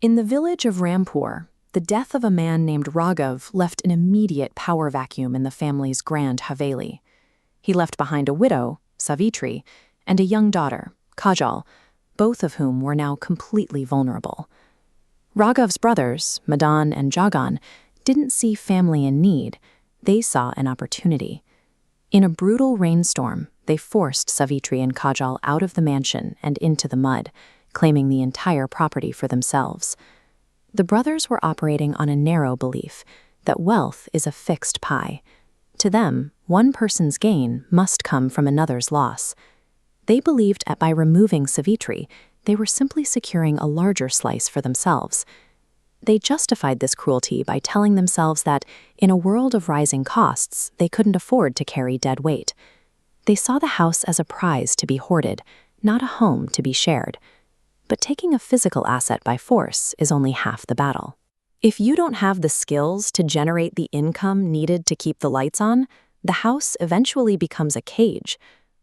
In the village of Rampur, the death of a man named Raghav left an immediate power vacuum in the family's grand Haveli. He left behind a widow, Savitri, and a young daughter, Kajal, both of whom were now completely vulnerable. Raghav's brothers, Madan and Jagan, didn't see family in need. They saw an opportunity. In a brutal rainstorm, they forced Savitri and Kajal out of the mansion and into the mud, claiming the entire property for themselves. The brothers were operating on a narrow belief that wealth is a fixed pie. To them, one person's gain must come from another's loss. They believed that by removing Savitri, they were simply securing a larger slice for themselves. They justified this cruelty by telling themselves that, in a world of rising costs, they couldn't afford to carry dead weight. They saw the house as a prize to be hoarded, not a home to be shared. But taking a physical asset by force is only half the battle. If you don't have the skills to generate the income needed to keep the lights on, the house eventually becomes a cage.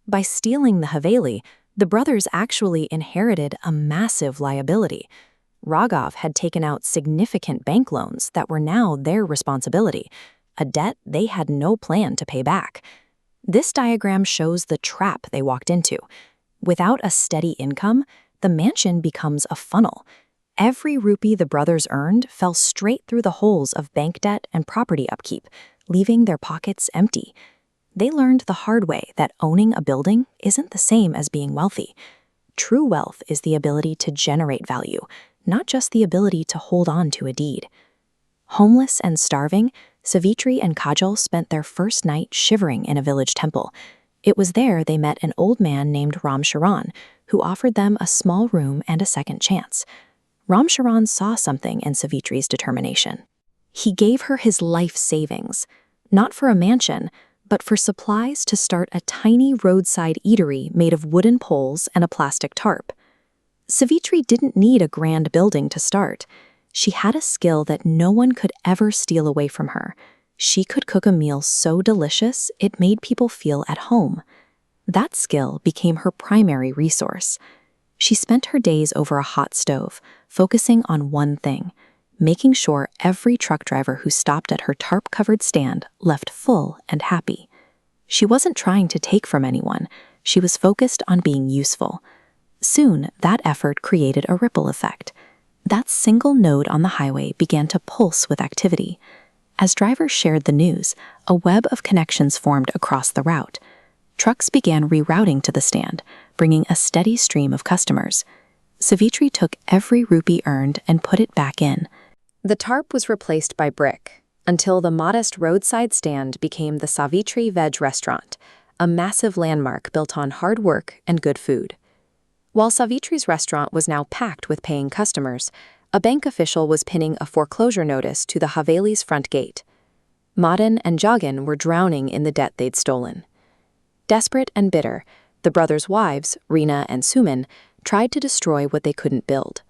By stealing the Haveli, the brothers actually inherited a massive liability. Raghav had taken out significant bank loans that were now their responsibility, a debt they had no plan to pay back. This diagram shows the trap they walked into. Without a steady income, the mansion becomes a funnel. Every rupee the brothers earned fell straight through the holes of bank debt and property upkeep, leaving their pockets empty. They learned the hard way that owning a building isn't the same as being wealthy. True wealth is the ability to generate value, not just the ability to hold on to a deed. Homeless and starving, Savitri and Kajal spent their first night shivering in a village temple. It was there they met an old man named Ram Charan, who offered them a small room and a second chance. Ram Charan saw something in Savitri's determination. He gave her his life savings, not for a mansion, but for supplies to start a tiny roadside eatery made of wooden poles and a plastic tarp. Savitri didn't need a grand building to start. She had a skill that no one could ever steal away from her. She could cook a meal so delicious it made people feel at home. That skill became her primary resource. She spent her days over a hot stove, focusing on one thing, making sure every truck driver who stopped at her tarp-covered stand left full and happy. She wasn't trying to take from anyone. She was focused on being useful. Soon, that effort created a ripple effect. That single node on the highway began to pulse with activity. As drivers shared the news, a web of connections formed across the route. Trucks began rerouting to the stand, bringing a steady stream of customers. Savitri took every rupee earned and put it back in. The tarp was replaced by brick, until the modest roadside stand became the Savitri Veg Restaurant, a massive landmark built on hard work and good food. While Savitri's restaurant was now packed with paying customers, a bank official was pinning a foreclosure notice to the Haveli's front gate. Madan and Jagan were drowning in the debt they'd stolen. Desperate and bitter, the brothers' wives, Reena and Suman, tried to destroy what they couldn't build.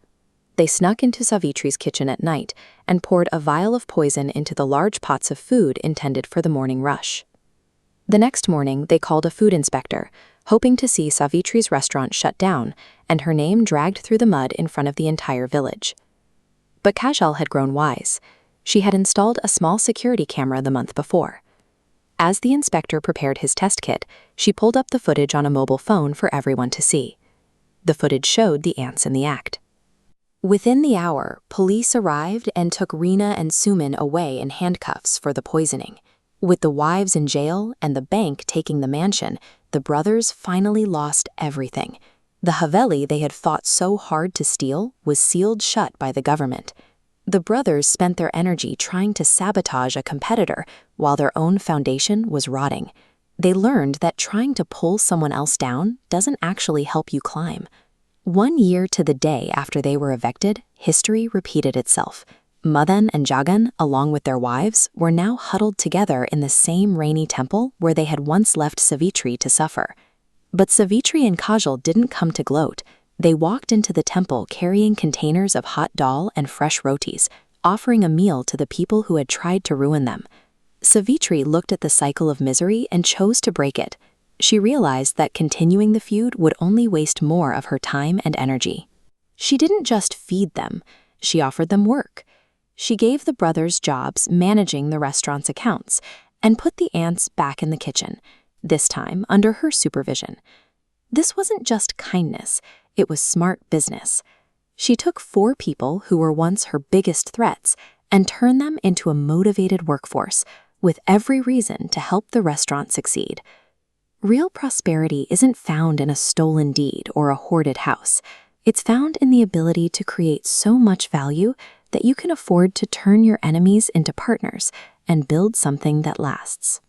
They snuck into Savitri's kitchen at night and poured a vial of poison into the large pots of food intended for the morning rush. The next morning, they called a food inspector, hoping to see Savitri's restaurant shut down and her name dragged through the mud in front of the entire village. But Kajal had grown wise. She had installed a small security camera the month before. As the inspector prepared his test kit, she pulled up the footage on a mobile phone for everyone to see. The footage showed the ants in the act. Within the hour, police arrived and took Reena and Suman away in handcuffs for the poisoning. With the wives in jail and the bank taking the mansion, the brothers finally lost everything. The Haveli they had fought so hard to steal was sealed shut by the government. The brothers spent their energy trying to sabotage a competitor while their own foundation was rotting. They learned that trying to pull someone else down doesn't actually help you climb. 1 year to the day after they were evicted, history repeated itself. Madan and Jagan, along with their wives, were now huddled together in the same rainy temple where they had once left Savitri to suffer. But Savitri and Kajal didn't come to gloat. They walked into the temple carrying containers of hot dal and fresh rotis, offering a meal to the people who had tried to ruin them. Savitri looked at the cycle of misery and chose to break it. She realized that continuing the feud would only waste more of her time and energy. She didn't just feed them. She offered them work. She gave the brothers jobs managing the restaurant's accounts and put the aunts back in the kitchen, this time under her supervision. This wasn't just kindness, it was smart business. She took 4 people who were once her biggest threats and turned them into a motivated workforce, with every reason to help the restaurant succeed. Real prosperity isn't found in a stolen deed or a hoarded house. It's found in the ability to create so much value that you can afford to turn your enemies into partners and build something that lasts.